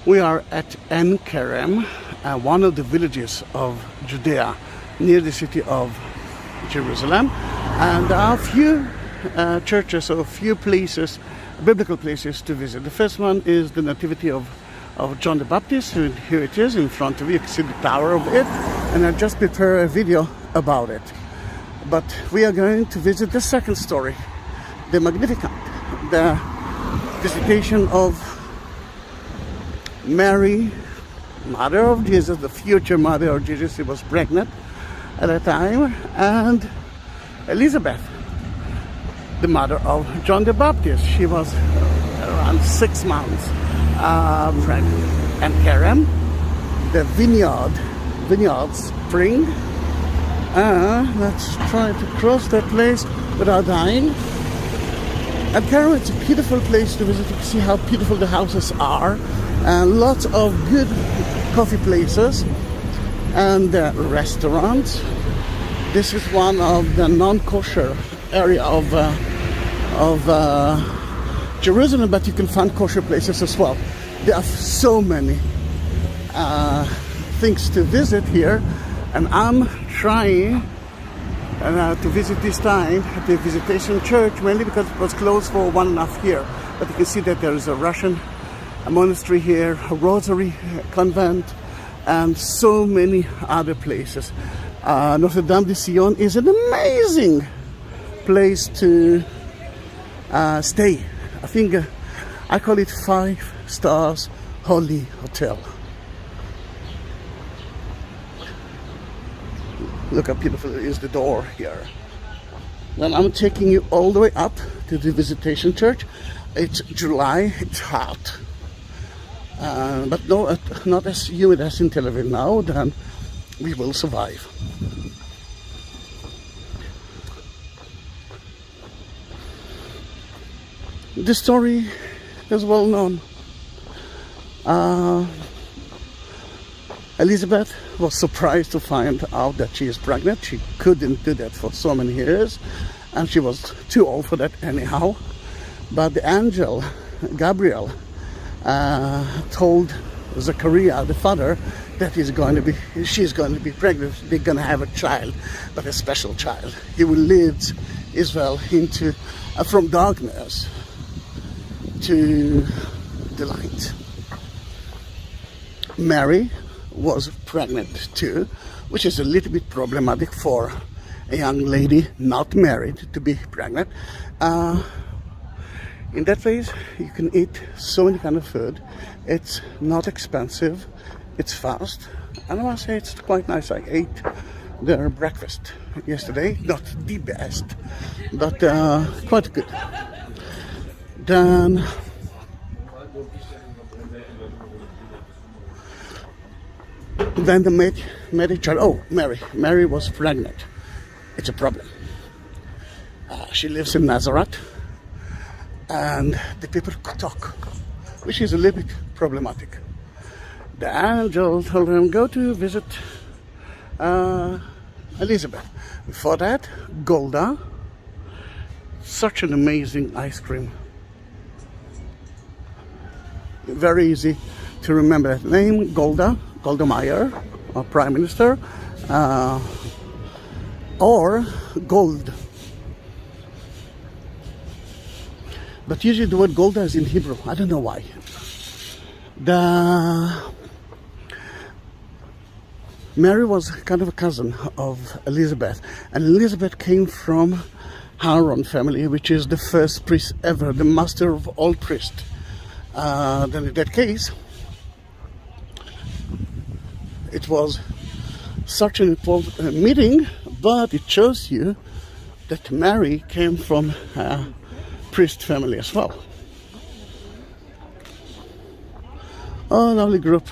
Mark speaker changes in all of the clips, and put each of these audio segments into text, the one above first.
Speaker 1: We are at Ein Karem, one of the villages of Judea, near the city of Jerusalem. And there are a few churches or a few places, biblical places to visit. The first one is the Nativity of John the Baptist. Here it is in front of you. You can see the tower of it. And I just prepared a video about it. But we are going to visit the second story, the Magnificat, the Visitation of Mary, mother of Jesus, the future mother of Jesus. She was pregnant at that time, and Elizabeth, the mother of John the Baptist. She was around 6 months pregnant. And Kerem, the vineyard spring. Let's try to cross that place without dying. And Kerem, it's a beautiful place to visit. You can see how beautiful the houses are. And lots of good coffee places and restaurants. This is one of the non-kosher area of Jerusalem, but you can find kosher places as well. There are so many things to visit here, and I'm trying to visit this time at the Visitation Church, mainly because it was closed for 1.5 years. But you can see that there is a Russian monastery here, a rosary convent, and so many other places. Notre Dame de Sion is an amazing place to stay. I think I call it 5 stars holy hotel. Look how beautiful is the door here. Then I'm taking you all the way up to the Visitation Church. It's July, it's hot. But no, not as humid as in Tel Aviv now, then we will survive. The story is well known. Elizabeth was surprised to find out that she is pregnant. She couldn't do that for so many years, and she was too old for that anyhow. But the angel, Gabriel, told Zachary, the father, that she's going to be pregnant. They're going to have a child, but a special child. He will lead Israel from darkness to the light. Mary was pregnant too, which is a little bit problematic for a young lady not married to be pregnant. In that place, you can eat so many kind of food. It's not expensive. It's fast. And I must say it's quite nice. I ate their breakfast yesterday. Not the best, but quite good. Then the Mary child. Oh, Mary was pregnant. It's a problem. She lives in Nazareth. And the people could talk, which is a little bit problematic. The angel told him, go to visit Elizabeth. Before that, Golda, such an amazing ice cream. Very easy to remember that name, Golda Meir, our Prime Minister, or Gold. But usually the word Golda is in Hebrew. I don't know why. Mary was kind of a cousin of Elizabeth. And Elizabeth came from Aaron family, which is the first priest ever, the master of all priests. Then in that case, it was such an important meeting, but it shows you that Mary came from priest family as well. A lovely group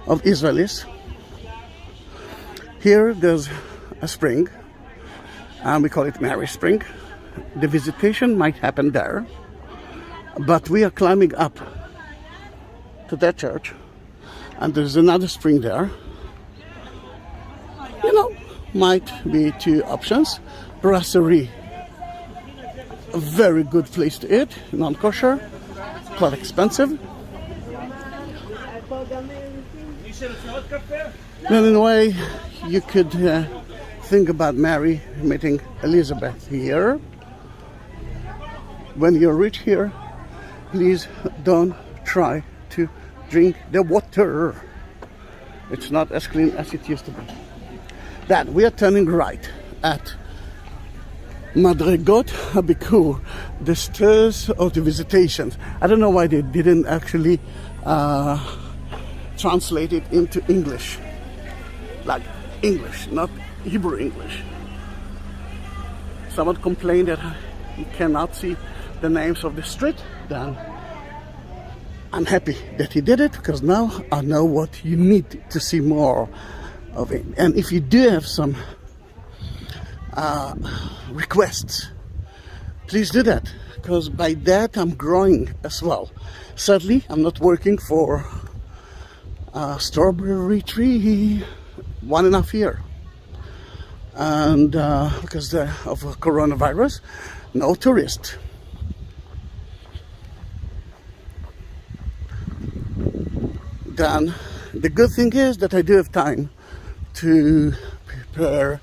Speaker 1: of Israelis. Here there's a spring, and we call it Mary Spring. The visitation might happen there, but we are climbing up to that church, and there's another spring there. You know, might be 2 options. Brasserie, a very good place to eat, non-kosher, quite expensive. Then in a way, you could think about Mary meeting Elizabeth here. When you reach here, please don't try to drink the water. It's not as clean as it used to be. Then we are turning right at Madrigot Habikur, the stairs of the Visitation. I don't know why they didn't actually translate it into English. Like English, not Hebrew English. Someone complained that you cannot see the names of the street. Then I'm happy that he did it, because now I know what you need to see more of it. And if you do have some requests, please do that, because by that I'm growing as well. Sadly, I'm not working for a strawberry tree 1.5 years, and because of coronavirus, no tourists. Then the good thing is that I do have time to prepare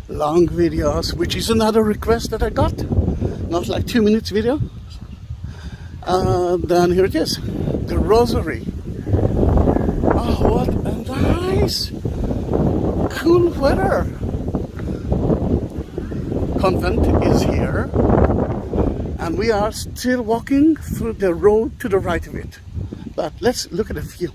Speaker 1: long videos, which is another request that I got. Not like 2 minutes video. Then here it is, the rosary. Oh, what a nice, cool weather. Convent is here, and we are still walking through the road to the right of it. But let's look at a view.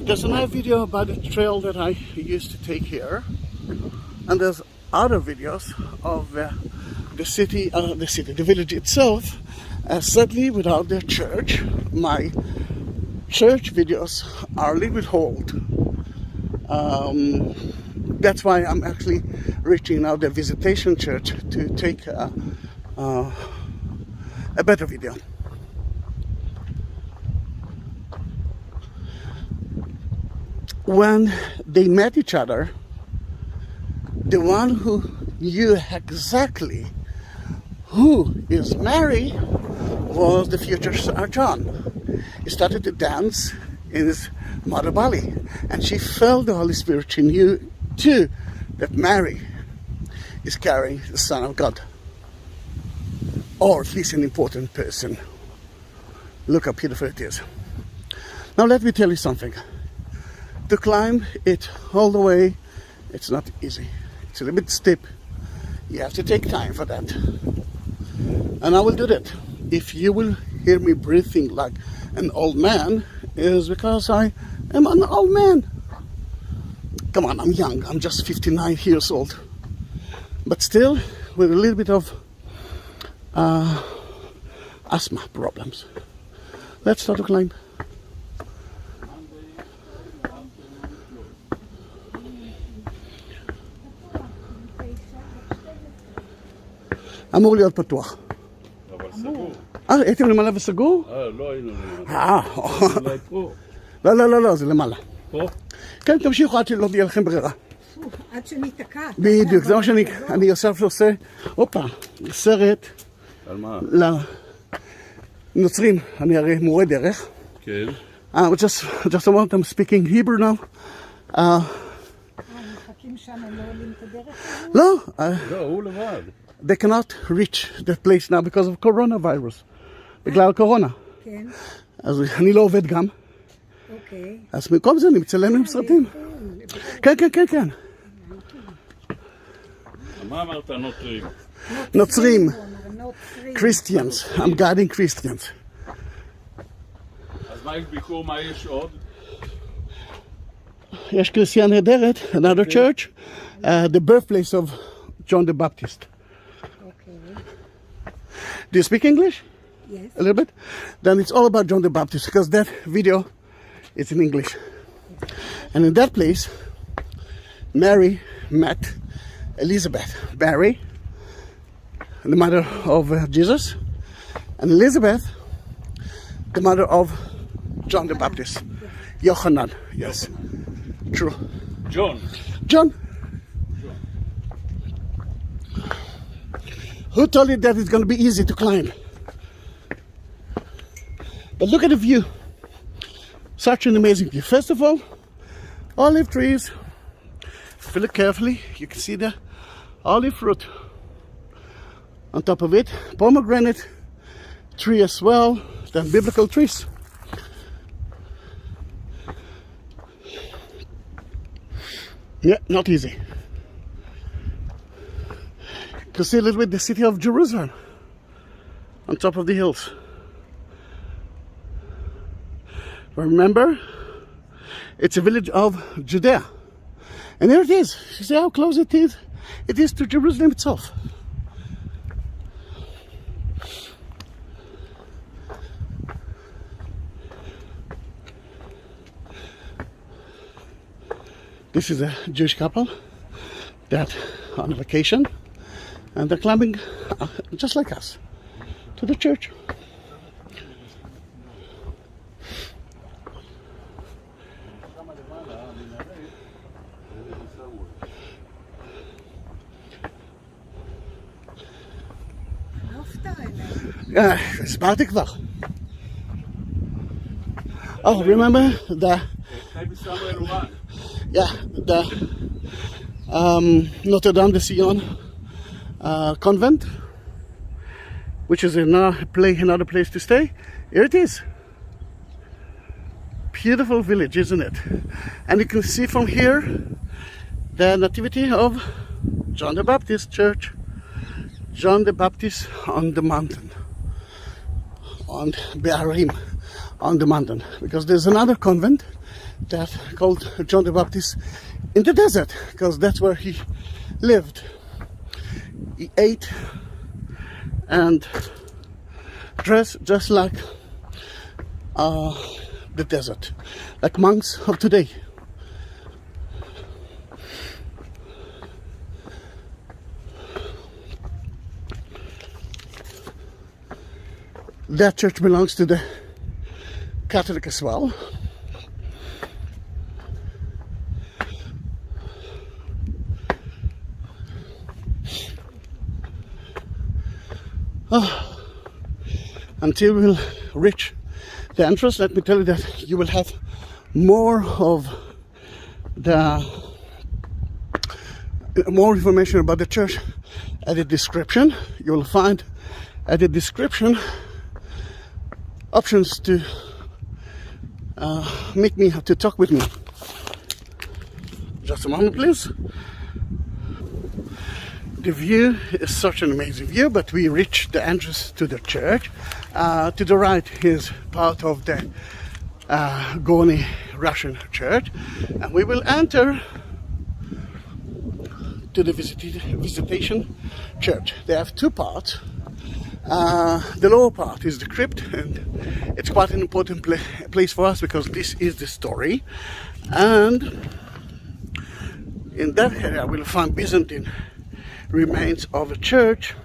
Speaker 1: There's another video about the trail that I used to take here, and there's other videos of the village itself. Sadly, without the church, my church videos are a little bit old. That's why I'm actually reaching out the Visitation Church to take a better video. When they met each other, the one who knew exactly who is Mary was the future Sir John. He started to dance in his mother belly, and she felt the Holy Spirit. She knew too that Mary is carrying the Son of God, or at least an important person. Look how beautiful it is. Now let me tell you something. To climb it all the way, it's not easy. It's a little bit steep. You have to take time for that. And I will do that. If you will hear me breathing like an old man, is because I am an old man. Come on, I'm young. I'm just 59 years old. But still, with a little bit of asthma problems. Let's start to climb. אמור להיות פתוח.
Speaker 2: אבל סגור.
Speaker 1: הייתם למעלה וסגור?
Speaker 2: לא היינו למעלה. אולי פה.
Speaker 1: לא, זה למעלה.
Speaker 2: פה?
Speaker 1: כן, תמשיכו עד שלא תהיה לכם ברירה.
Speaker 3: עד שניתקע.
Speaker 1: בדיוק, זה מה שאני עושה, סרט.
Speaker 2: על מה?
Speaker 1: לנוצרים, אני הרי מורה דרך.
Speaker 2: כן.
Speaker 1: just a moment, I'm speaking Hebrew now.
Speaker 3: מחכים שם, הם לא עולים את הדרך?
Speaker 1: לא.
Speaker 2: לא, הוא לבד.
Speaker 1: They cannot reach that place now because of coronavirus. בגלל קורונה.
Speaker 3: כן.
Speaker 1: אז אני לא עובד גם.
Speaker 3: אוקיי.
Speaker 1: אז במקום זה אני מצלם עם סרטים. כן.
Speaker 2: מה אמרת נוצרים?
Speaker 1: נוצרים. Christians. I'm guiding Christians.
Speaker 2: אז מה יש ביקור? מה יש עוד?
Speaker 1: יש כנסייה נהדרת, another church, the birthplace of John the Baptist. Do you speak English?
Speaker 3: Yes.
Speaker 1: A little bit? Then it's all about John the Baptist, because that video is in English. And in that place, Mary met Elizabeth. Mary, the mother of Jesus, and Elizabeth, the mother of John the Baptist. Yochanan, yes. True. John. Who told you that it's going to be easy to climb? But look at the view. Such an amazing view. First of all, olive trees. If you look carefully, you can see the olive fruit on top of it. Pomegranate tree as well. Then biblical trees. Yeah, not easy. You can see a little bit the city of Jerusalem on top of the hills. Remember, it's a village of Judea. And there it is. You see how close it is? It is to Jerusalem itself. This is a Jewish couple that are on vacation, and they're climbing, just like us, to the church. הסברתי כבר. Oh, remember the Notre Dame de Sion convent, which is another place to stay. Here it is. Beautiful village, isn't it? And you can see from here the nativity of John the Baptist Church. John the Baptist on the mountain, on Be'arim, on the mountain, because there's another convent that called John the Baptist in the desert, because that's where he lived. He ate and dressed just like the desert, like monks of today. That church belongs to the Catholic as well. Until we'll reach the entrance, let me tell you that you will have more information about the church at the description. You will find at the description options to to talk with me. Just a moment, please. The view is such an amazing view, but we reach the entrance to the church. To the right is part of the Goni Russian church, and we will enter to the Visitation church. They have two parts. The lower part is the crypt, and it's quite an important place for us because this is the story. And in that area we'll find Byzantine remains of a church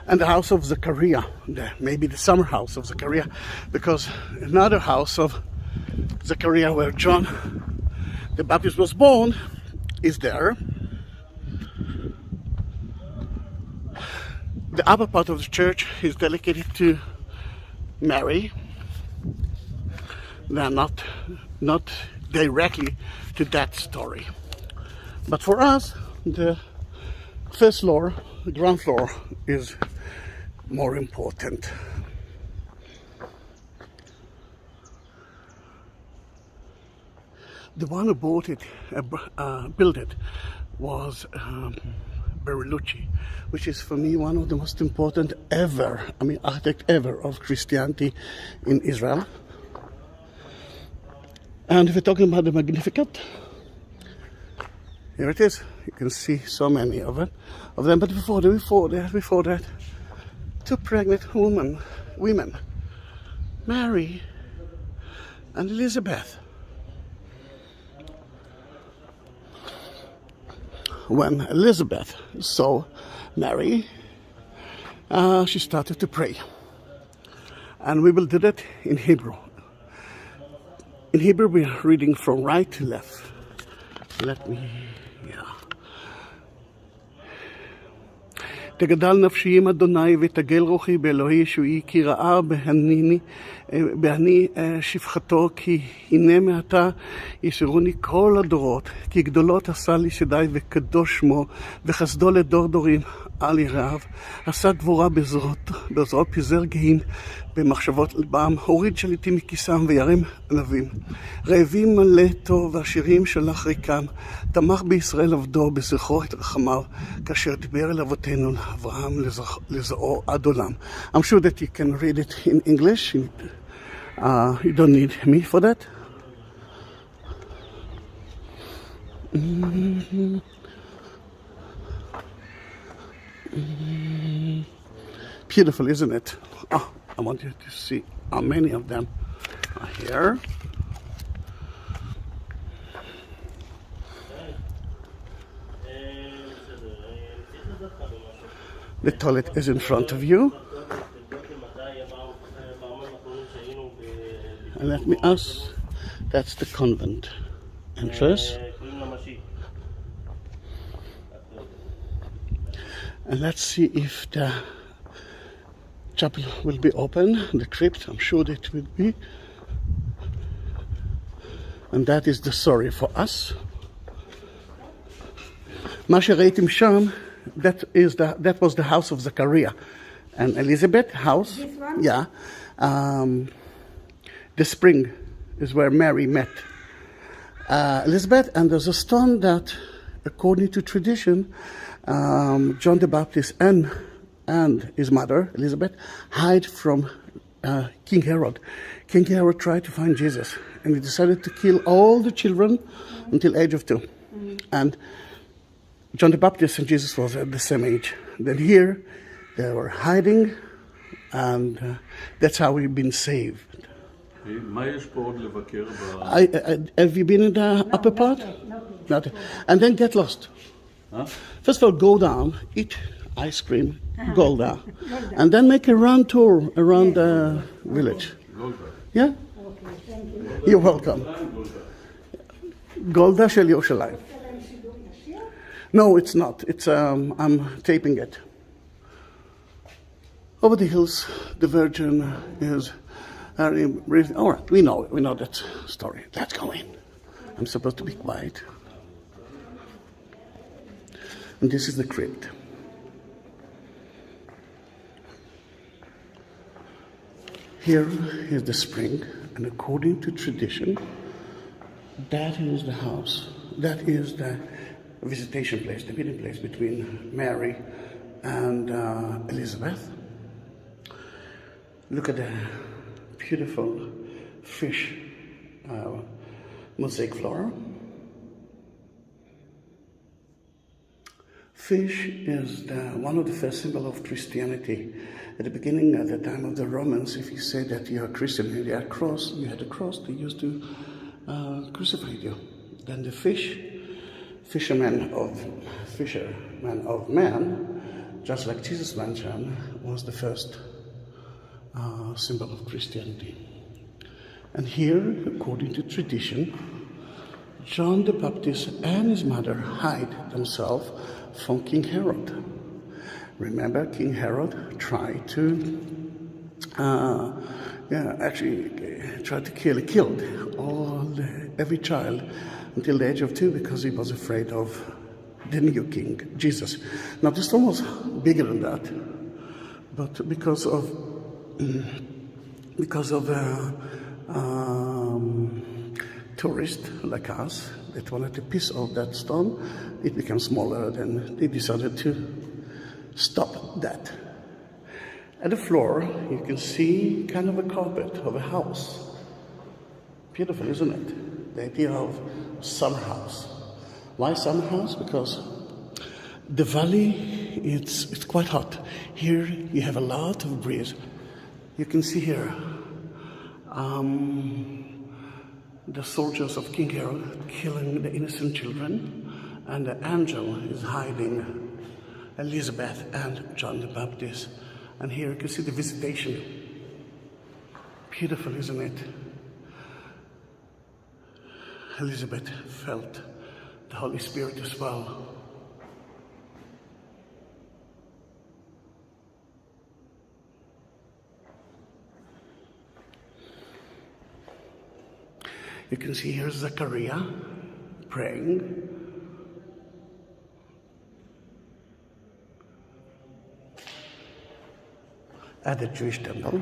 Speaker 1: and the house of Zachary, maybe the summer house of Zachary, because another house of Zachary where John the Baptist was born is there. The upper part of the church is dedicated to Mary. They're not directly to that story. But for us, the first floor, the ground floor, is more important. The one who built it was Bertolucci, which is for me one of the most important architect ever of Christianity in Israel. And if we're talking about the Magnificat, here it is. You can see so many of them. But before that, two pregnant women, Mary and Elizabeth. When Elizabeth saw Mary, she started to pray. And we will do that in Hebrew. In Hebrew, we are reading from right to left. תגדל נפשי עם אדוני ותגל רוחי באלוהי ישועי כי ראה בהני שפחתו כי הנה מעתה ישרוני כל הדורות כי גדולות עשה לי שדי וקדוש שמו וחסדו לדור דורים על יראיו עשה גבורה בעזרות פיזר גאים במחשבות לבם הוריד שליטים מכיסם וירם ענבים רעבים מלא טוב ועשירים שלח ריקם תמך בישראל עבדו בזכרו את רחמיו כאשר דיבר אל אבותינו לאברהם לזרעו עד עולם. I'm sure that you can read it in English. You don't need me for that. Beautiful, isn't it? Oh, I want you to see how many of them are here. The toilet is in front of you. And let me ask, that's the convent entrance. And let's see if the chapel will be open, the crypt, I'm sure it will be. And that is the story for us. מה שראיתם שם, that was the house of Zachary and Elizabeth house.
Speaker 3: This one?
Speaker 1: Yeah. The spring is where Mary met Elizabeth, and there's a stone that, according to tradition, John the Baptist and his mother Elizabeth hide from King Herod. King Herod tried to find Jesus, and he decided to kill all the children until age of 2. And John the Baptist and Jesus was at the same age. Then here, they were hiding, and that's how we've been saved.
Speaker 2: מה יש פה עוד לבקר?
Speaker 1: Have you been in the upper part? Not yet. And then get lost.
Speaker 2: Huh?
Speaker 1: First of all, go down, eat ice cream, Golda, and then make a run tour around the village. Yeah?
Speaker 3: Okay, thank you.
Speaker 1: You're welcome. Golda של ירושלים. No, it's not. It's I'm taping it. Over the hills, the Virgin is. All right, we know that story. Let's go in. I'm supposed to be quiet. And this is the crypt. Here is the spring, and according to tradition, that is the house. That is the visitation place, the meeting place between Mary and Elizabeth. Look at the beautiful fish mosaic floor. Fish is one of the first symbols of Christianity. At the beginning, at the time of the Romans, if you say that you're a Christian and you had a cross, they used to crucify you. Then the fisherman of man, just like Jesus mentioned, was the first symbol of Christianity. And here, according to tradition, John the Baptist and his mother hide themselves from King Herod. Remember, King Herod tried to killed every child until the age of 2 because he was afraid of the new king, Jesus. Now, this stone was bigger than that, but because of tourists like us that wanted a piece of that stone, it became smaller. Then they decided to stop that. At the floor, you can see kind of a carpet of a house. Beautiful, isn't it? The idea of summer house. Why summer house? Because the valley, it's quite hot. Here you have a lot of breeze. You can see here the soldiers of King Herod killing the innocent children, and the angel is hiding Elizabeth and John the Baptist. And here you can see the Visitation. Beautiful, isn't it? Elizabeth felt the Holy Spirit as well. You can see here Zachary praying. At the Jewish temple.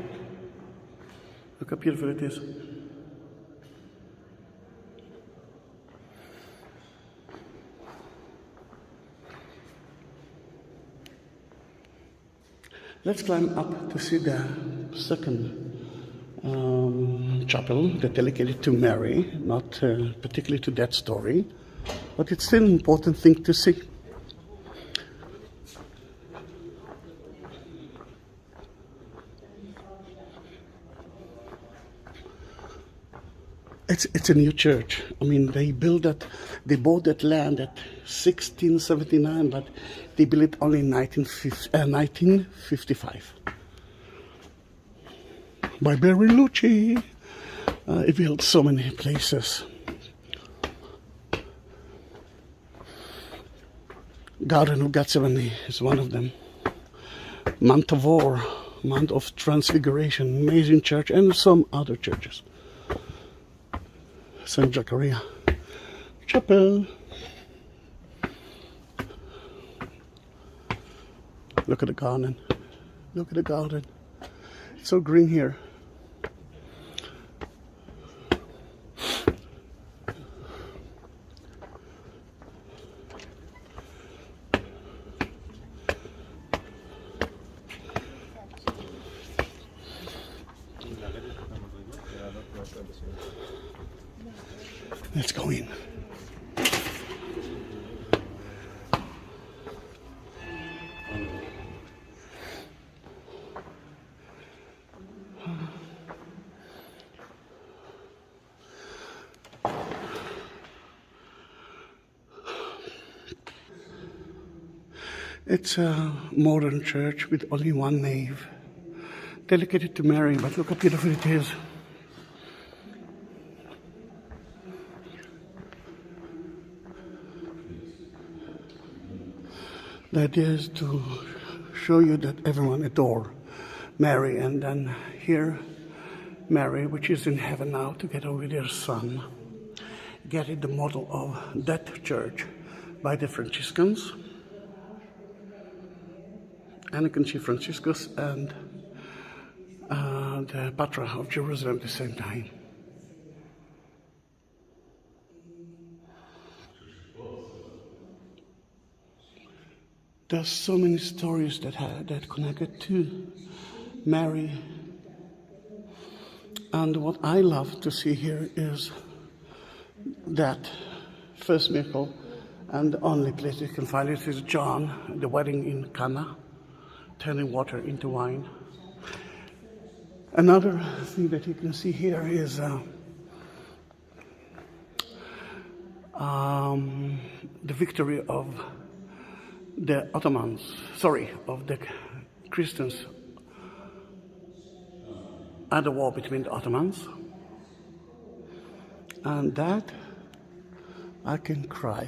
Speaker 1: Look how beautiful it is. Let's climb up to see the second chapel that dedicated to Mary, not particularly to that story, but it's still an important thing to see. It's a new church. I mean, they bought that land at 1679, but they built it only in 1955. By Bertolucci. It built so many places. Garden of Gethsemane is one of them. Mount Tabor, Mount of Transfiguration, amazing church, and some other churches. St. Zachary Chapel. Look at the garden. Look at the garden. It's so green here. Let's go in. It's a modern church with only one nave, dedicated to Mary, but look how beautiful it is. The idea is to show you that everyone adore Mary, and then here Mary, which is in heaven now together with her son, getting the model of that church by the Franciscans. And you can see Franciscus and the Patra of Jerusalem at the same time. There's so many stories that connected to Mary. And what I love to see here is that first miracle, and the only place you can find it is John, the wedding in Cana, turning water into wine. Another thing that you can see here is the victory of the of the Christians at the war between the Ottomans. And that, I can cry.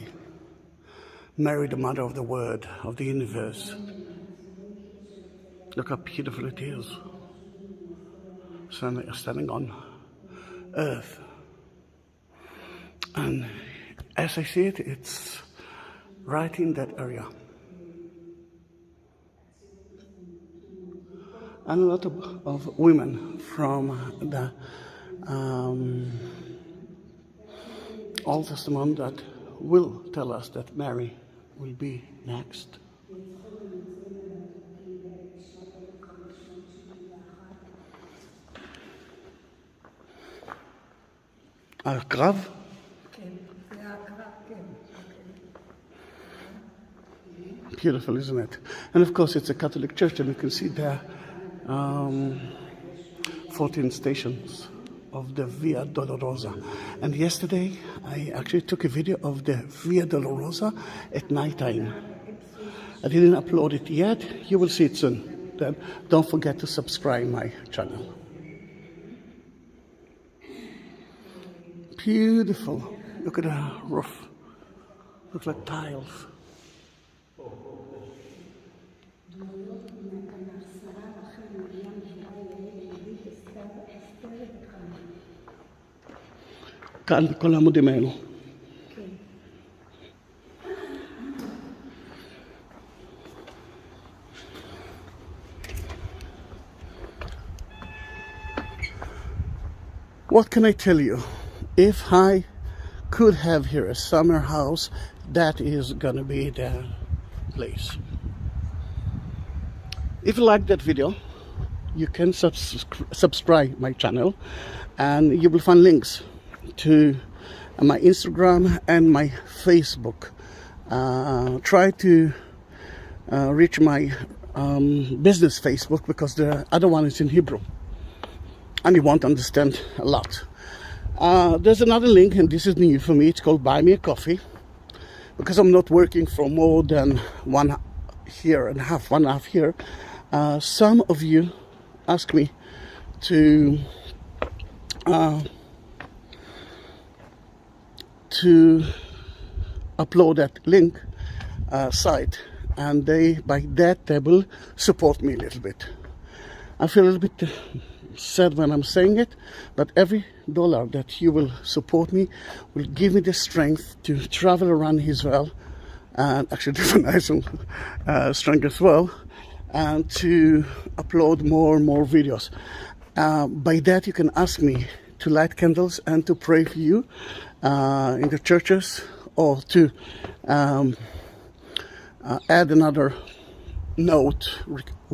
Speaker 1: Mary, the mother of the Word, of the universe. Look how beautiful it is. Standing on earth. And as I see it, it's right in that area. And a lot of women from the Old Testament that will tell us that Mary will be next. הקרב?
Speaker 3: כן, זה הקרב, כן.
Speaker 1: Beautiful, isn't it? And of course it's a Catholic church, and you can see there 14 stations of the Via Dolorosa. And yesterday I actually took a video of the Via Dolorosa at night time. I didn't upload it yet. You will see it soon. Then don't forget to subscribe my channel. Beautiful. Look at the roof. Looks like tiles. כאן כל העמודים האלו. What can I tell you? If I could have here a summer house, that is gonna be the place. If you like that video, you can subscribe my channel, and you will find links to my Instagram and my Facebook. Try to reach my business Facebook, because the other one is in Hebrew and you won't understand a lot. There's another link, and this is new for me. It's called Buy Me a Coffee, because I'm not working for more than 1 year and a half here. Some of you ask me to upload that link site, and by that they will support me a little bit. I feel a little bit sad when I'm saying it, but every dollar that you will support me will give me the strength to travel around Israel, and actually different strength as well, and to upload more and more videos. By that you can ask me to light candles and to pray for you in the churches, or to add another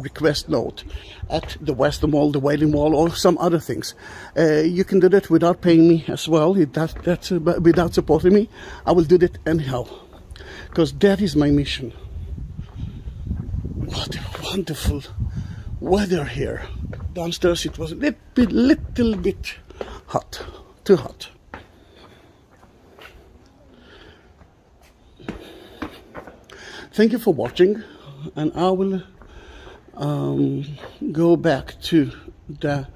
Speaker 1: request note at the Western Wall, the Wailing Wall, or some other things. You can do that without paying me as well. That's without supporting me. I will do that anyhow, because that is my mission. What a wonderful weather here. Downstairs it was a little bit hot, too hot. Thank you for watching, and I will go back to the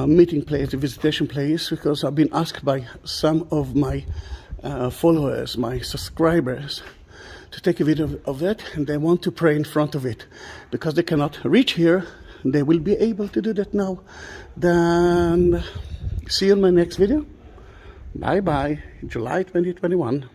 Speaker 1: meeting place, the visitation place, because I've been asked by some of my followers, my subscribers, to take a video of that, and they want to pray in front of it. Because they cannot reach here, they will be able to do that now. Then see you in my next video. Bye bye, July 2021.